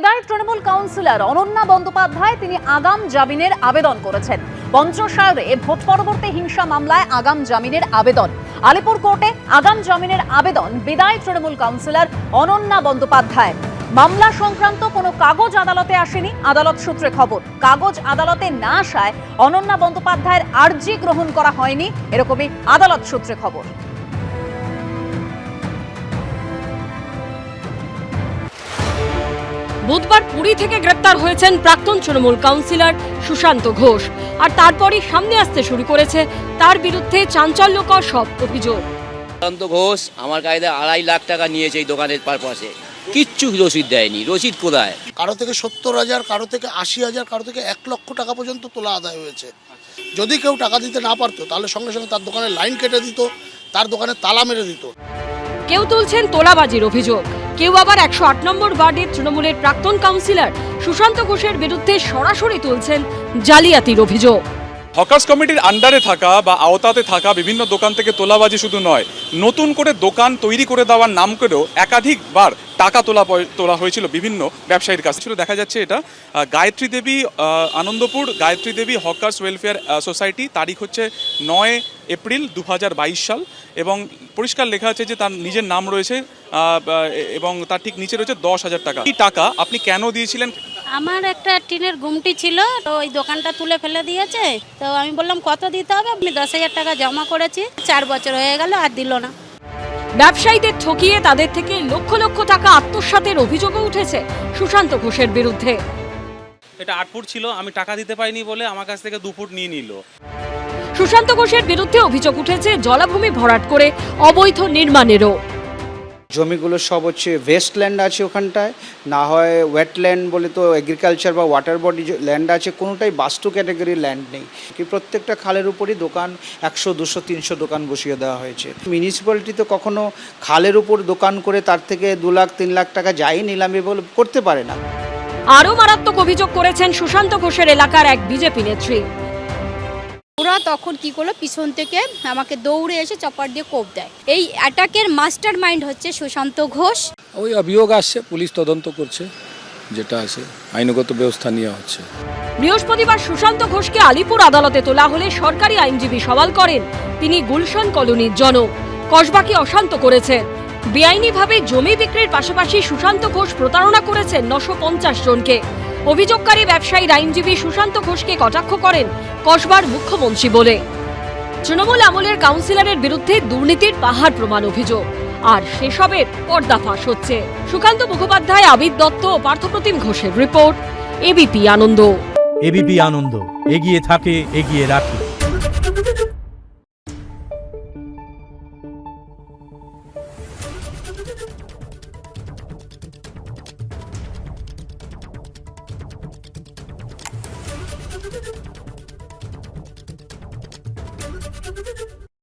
বিদায়ী তৃণমূল কাউন্সিলর অনন্যা বন্দ্যোপাধ্যায় তিনি আগাম জামিনের আবেদন করেছেন। পঞ্চশায়রে ভোট পরবর্তী হিংসা মামলায় আগাম জামিনের আবেদন। আলিপুর কোর্টে আগাম জামিনের আবেদন বিদায়ী তৃণমূল কাউন্সিলর অনন্যা বন্দ্যোপাধ্যায়। মামলা সংক্রান্ত কোনো কাগজ আদালতে আসেনি, আদালত সূত্রে খবর। কাগজ আদালতে না আসায় অনন্যা বন্দ্যোপাধ্যায়ের আর্জি গ্রহণ করা হয়নি, এরকমই আদালত সূত্রে খবর। বুধবার পুরী থেকে গ্রেপ্তার হয়েছেন প্রাক্তন তৃণমূল কাউন্সিলর সুশান্ত ঘোষ, আর তারপরই সামনে আসতে শুরু করেছে তার বিরুদ্ধে চাঞ্চল্যকর সব অভিযোগ। সুশান্ত ঘোষ আমার কাছে 2.5 লাখ টাকা নিয়েছে এই দোকানের পারপাসে, কিচ্ছু রসিদ দেয়নি। রসিদ কোথায়? কারো থেকে 70,000, কারো থেকে 80,000, কারো থেকে 1 লক্ষ টাকা পর্যন্ত তোলা আদায় হয়েছে। যদি কেউ টাকা দিতে না পারতো তাহলে সঙ্গে সঙ্গে তার দোকানে লাইন কেটে দিত, তার দোকানে তালা মেরে দিত। কেউ তুলছেন তোলাবাজির অভিযোগ, কেউ আবার 108 নম্বর ওয়ার্ডের তৃণমূলের প্রাক্তন কাউন্সিলর সুশান্ত ঘোষের বিরুদ্ধে সরাসরি তুলছেন জালিয়াতির অভিযোগ। হকার্স কমিটির আন্ডারে থাকা বা আওতাতে থাকা বিভিন্ন দোকান থেকে তোলাবাজি শুধু নয়, নতুন করে দোকান তৈরি করে দেওয়ার নাম করেও একাধিকবার টাকা তোলা হয়েছিল বিভিন্ন ব্যবসায়ীর কাছে। দেখা যাচ্ছে এটা গায়ত্রী দেবী আনন্দপুর গায়ত্রী দেবী হকার্স ওয়েলফেয়ার সোসাইটি, তারিখ হচ্ছে 9 এপ্রিল 2022 সাল, এবং পরিষ্কার লেখা আছে যে তার নিজের নাম রয়েছে এবং তার ঠিক নিচে রয়েছে 10,000 টাকা। এই টাকা আপনি কেন দিয়েছিলেন? আমার একটা টিনের গুমটি ছিল, তো ওই দোকানটা তুলে ফেলে দিয়েছে। তো আমি বললাম কত দিতে হবে, আমি 10,000 টাকা জমা করেছি। 4 বছর হয়ে গেল আর দিল না। ব্যবসায়ীদের ঠকিয়ে তাদের থেকে লক্ষ লক্ষ টাকা আত্মসাতের অভিযোগও উঠেছে সুশান্ত ঘোষের বিরুদ্ধে। এটা 8 ফুট ছিল, আমি টাকা দিতে পারিনি বলে আমার কাছ থেকে 2 ফুট নিয়ে নিল। সুশান্ত ঘোষের বিরুদ্ধে অভিযোগ উঠেছে জলাভূমি ভরাট করে অবৈধ নির্মাণেরও। জমিগুলো সব হচ্ছে ওয়েস্টল্যান্ড আছে ওখানটায়, না হয় ওয়েটল্যান্ড বলে তো এগ্রিকালচার বা ওয়াটার বডি ল্যান্ড আছে, কোনোটাই বাস্তু ক্যাটাগরির ল্যান্ড নেই। কি প্রত্যেকটা খালের উপরই দোকান 100, 200, 300 দোকান বসিয়ে দেওয়া হয়েছে। মিউনিসিপ্যালিটি তো কখনো খালের উপর দোকান করে তার থেকে 2 লাখ 3 লাখ টাকা যাই নিলামে বলে করতে পারে না। আরও মারাত্মক অভিযোগ করেছেন সুশান্ত ঘোষের এলাকার এক বিজেপি নেত্রী। ওরা তখন কি করলো, পিছন থেকে আমাকে দৌড়ে এসে চপার দিয়ে কোপ দেয়। এই অ্যাটাকের মাস্টার মাইন্ড হচ্ছে সুশান্ত ঘোষ। ওই অভিযোগ আসছে, পুলিশ তদন্ত করছে, যেটা আছে আইনগত ব্যবস্থা নেওয়া হচ্ছে। বৃহস্পতিবার সুশান্ত ঘোষকে আলিপুর আদালতে তোলা হলে সরকারি আইনজীবী সওয়াল করেন তিনি গুলশান কলোনির জনক, কসবাকে অশান্ত করেছেন। বেআইনিভাবে জমি বিক্রির পাশাপাশি সুশান্ত ঘোষ প্রতারণা করেছেন 950 জনকে। অভিযোগকারী ব্যবসায়ীর আইনজীবী সুশান্ত ঘোষকে কটাক্ষ করেন কসবার মুখ্যমন্ত্রী বলে। তৃণমূল আমলের কাউন্সিলরের বিরুদ্ধে দুর্নীতির পাহাড় প্রমাণ অভিযোগ, আর সেসবের পর্দাফাঁস হচ্ছে। সুকান্ত মুখোপাধ্যায়, আবিদ দত্ত ও পার্থপ্রতিম ঘোষের রিপোর্ট, এবিপি আনন্দ। এবিপি আনন্দ, এগিয়ে থাকে, এগিয়ে রাখে।